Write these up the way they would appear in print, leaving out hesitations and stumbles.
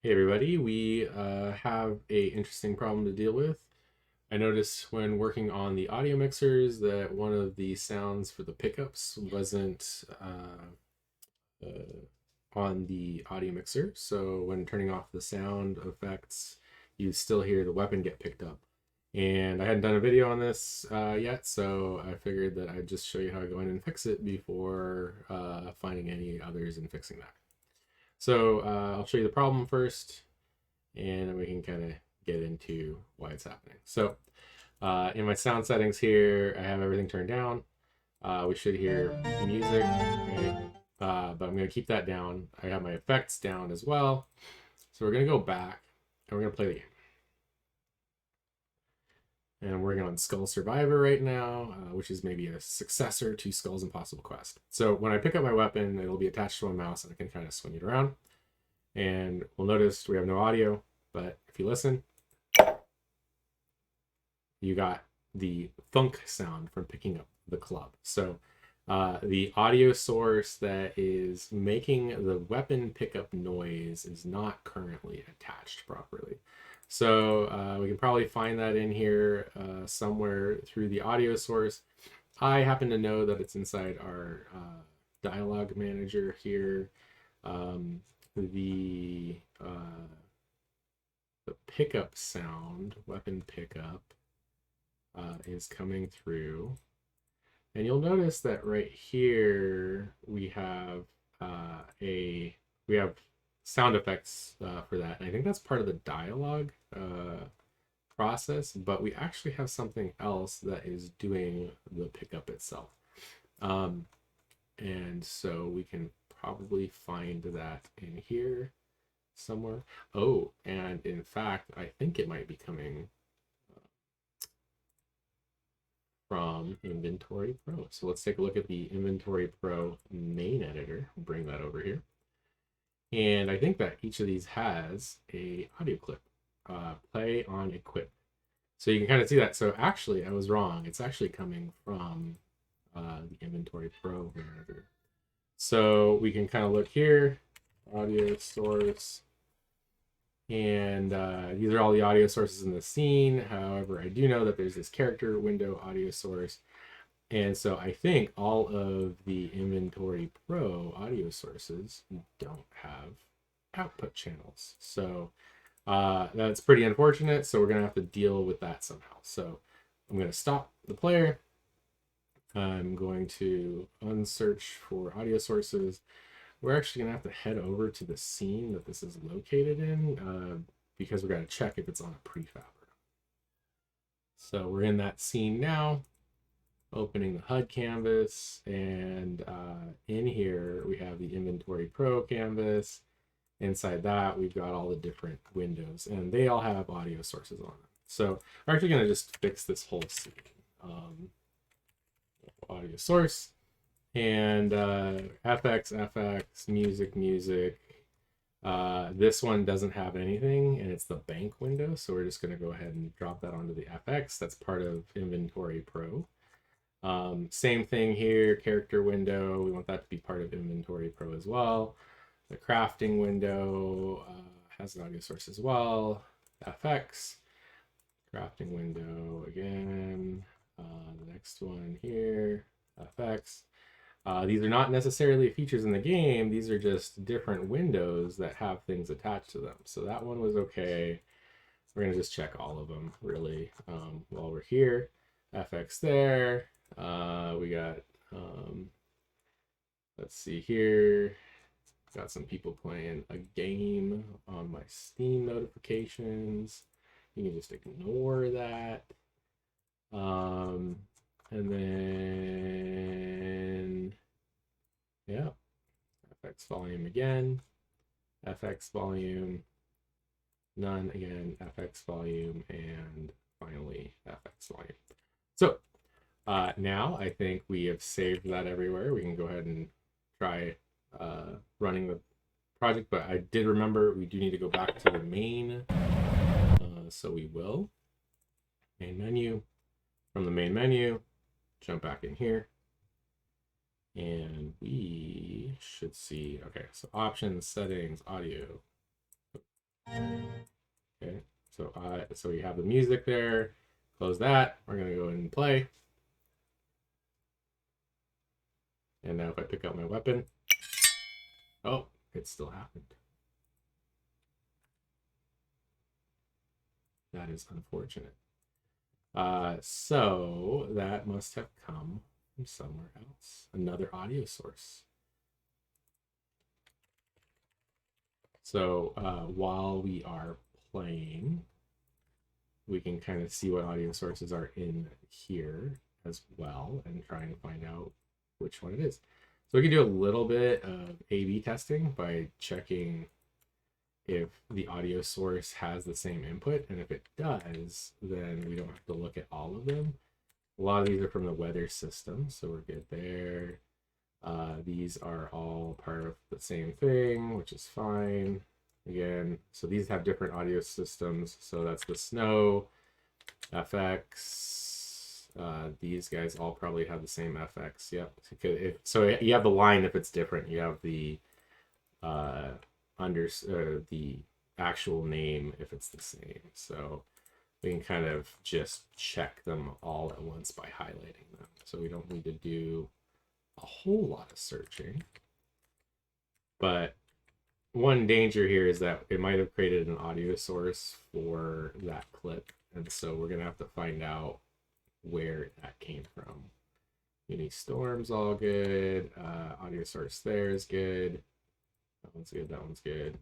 Hey everybody, we have a interesting problem to deal with. I noticed when working on the audio mixers that one of the sounds for the pickups wasn't on the audio mixer. So when turning off the sound effects, you still hear the weapon get picked up. And I hadn't done a video on this yet, so I figured that I'd just show you how I go in and fix it before finding any others and fixing that. So I'll show you the problem first, and then we can kind of get into why it's happening. So in my sound settings here, I have everything turned down. We should hear music, right? But I'm going to keep that down. I have my effects down as well. So we're going to go back and we're going to play the game. And I'm working on Skull Survivor right now, which is maybe a successor to Skull's Impossible Quest. So when I pick up my weapon, it'll be attached to my mouse and I can kind of swing it around. And we'll notice we have no audio, but if you listen, you got the thunk sound from picking up the club. So the audio source that is making the weapon pickup noise is not currently attached properly. So we can probably find that in here somewhere through the audio source. I happen to know that it's inside our dialogue manager here. The pickup sound, weapon pickup, is coming through. And you'll notice that right here we have we have sound effects for that. And I think that's part of the dialogue process, but we actually have something else that is doing the pickup itself. And so we can probably find that in here somewhere. Oh, and in fact, I think it might be coming from Inventory Pro. So let's take a look at the Inventory Pro main editor. Bring that over here. And I think that each of these has a audio clip. Play on equip. So you can kind of see that. So actually, I was wrong. It's actually coming from the Inventory Pro main editor. So we can kind of look here, audio source, and these are all the audio sources in the scene. However, I do know that there's this character window audio source. And so I think all of the Inventory Pro audio sources don't have output channels. So that's pretty unfortunate. So we're going to have to deal with that somehow. So I'm going to stop the player. I'm going to unsearch for audio sources. We're actually going to have to head over to the scene that this is located in because we're going to check if it's on a prefab. So we're in that scene now, opening the HUD canvas, and in here we have the Inventory Pro canvas. Inside that, we've got all the different windows, and they all have audio sources on them. So we're actually going to just fix this whole scene. Audio source, and FX, music. This one doesn't have anything, and it's the bank window, so we're just going to go ahead and drop that onto the FX. That's part of Inventory Pro. Same thing here, character window. We want that to be part of Inventory Pro as well. The crafting window has an audio source as well. FX, crafting window again. The next one here, FX. These are not necessarily features in the game. These are just different windows that have things attached to them. So that one was okay. We're going to just check all of them, really, while we're here. FX there. We got, let's see here. Got some people playing a game on my Steam notifications. You can just ignore that. And then, yeah, FX volume again, FX volume, none again, FX volume, and finally FX volume. So now I think we have saved that everywhere. We can go ahead and try running the project, but I did remember we do need to go back to the main, so we will. Main menu. From the main menu, jump back in here, and we should see, okay, so options, settings, audio, So we have the music there. Close that. We're going to go and play. And now if I pick up my weapon, oh, it still happened. That is unfortunate. So that must have come from somewhere else. Another audio source. So while we are playing, we can kind of see what audio sources are in here as well and try and find out which one it is. So we can do a little bit of A/B testing by checking if the audio source has the same input, and if it does, then we don't have to look at all of them. A lot of these are from the weather system, so we're good there. These are all part of the same thing, which is fine. Again, so these have different audio systems. So that's the snow, FX. These guys all probably have the same FX. Yep. So you have the line if it's different. You have the the actual name if it's the same. So we can kind of just check them all at once by highlighting them. So we don't need to do a whole lot of searching. But one danger here is that it might have created an audio source for that clip. And so we're going to have to find out where that came from. Uni Storm's all good. Audio source there is good. That one's good. That one's good.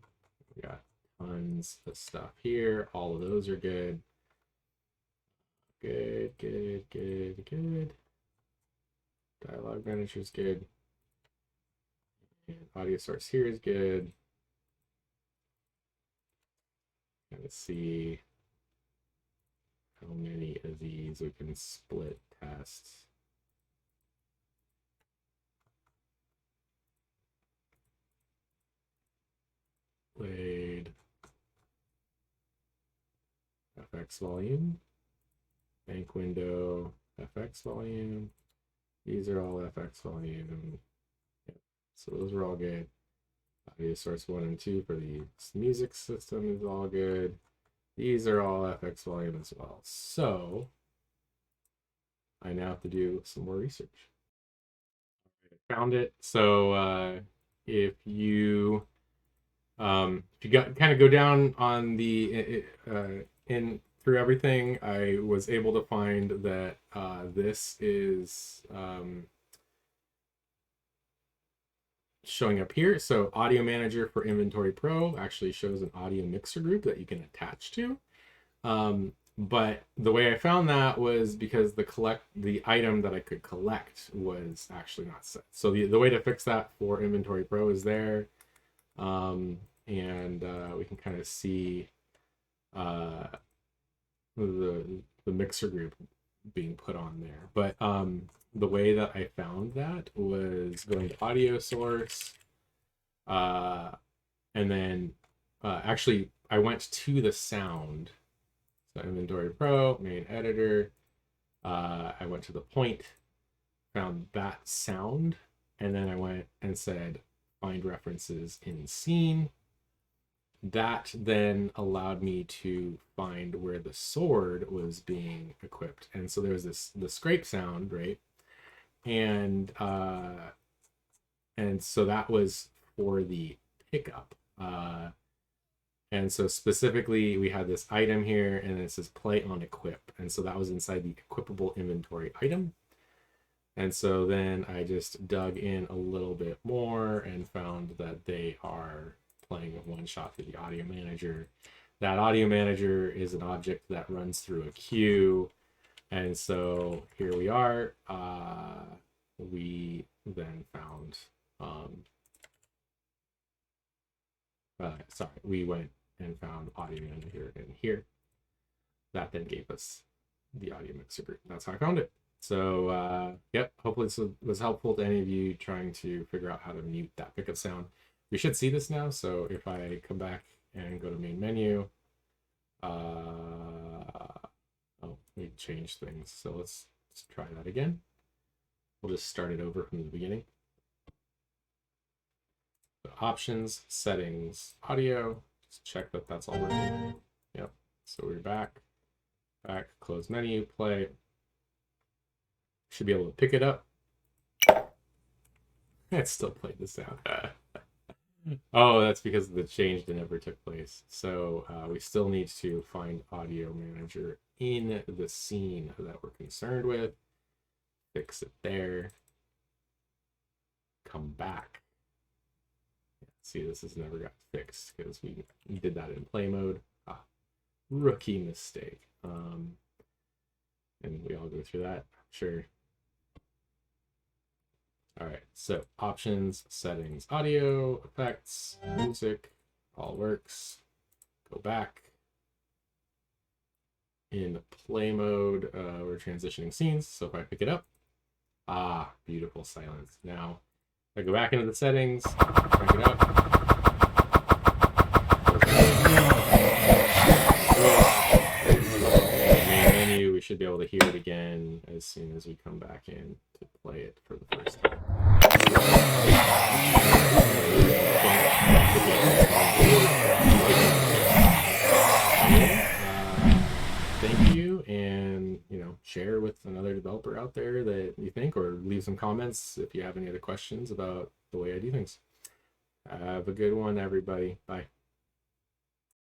We got tons of stuff here. All of those are good. Good, good, good, good. Dialogue manager is good. And audio source here is good. Let's see how many of these we can split test. Played FX volume, bank window, FX volume. These are all FX volume. Yeah. So those are all good. Audio source 1 and 2 for the music system is all good. These are all FX volume as well. So I now have to do some more research. I found it. So if you kind of go down on the in through everything, I was able to find that this is showing up here. So Audio Manager for Inventory Pro actually shows an audio mixer group that you can attach to. But the way I found that was because the item that I could collect was actually not set. So the way to fix that for Inventory Pro is there. And we can kind of see the mixer group being put on there. But the way that I found that was going to audio source, and then actually I went to the sound. So Inventory Pro, main editor. I went to the point, found that sound, and then I went and said find references in scene. That then allowed me to find where the sword was being equipped. And so there was the scrape sound, right? And so that was for the pickup. And so specifically we had this item here and it says play on equip. And so that was inside the equipable inventory item. And so then I just dug in a little bit more and found that they are playing one shot through the audio manager. That audio manager is an object that runs through a queue. And so here we are. We then found, we went and found audio manager in here. That then gave us the audio mixer group. That's how I found it. So yep, hopefully this was helpful to any of you trying to figure out how to mute that pickup sound. We should see this now. So if I come back and go to main menu, oh, we changed things. So let's try that again. We'll just start it over from the beginning. So options, settings, audio. Just check that that's all working. Yep. So we're back, close menu, play. Should be able to pick it up. It still played the sound. Oh, that's because the change that never took place. So we still need to find audio manager in the scene that we're concerned with. Fix it there. Come back. See, this has never got fixed because we did that in play mode. Rookie mistake. And we all go through that, sure. All right, so options, settings, audio, effects, music, all works. Go back. In play mode, we're transitioning scenes. So if I pick it up, beautiful silence. Now, if I go back into the settings, crank it up. Main menu, we should be able to hear it again as soon as we come back in to play it for the first time. Thank you, and share with another developer out there that you think, or leave some comments if you have any other questions about the way I do things. Have a good one, everybody. Bye.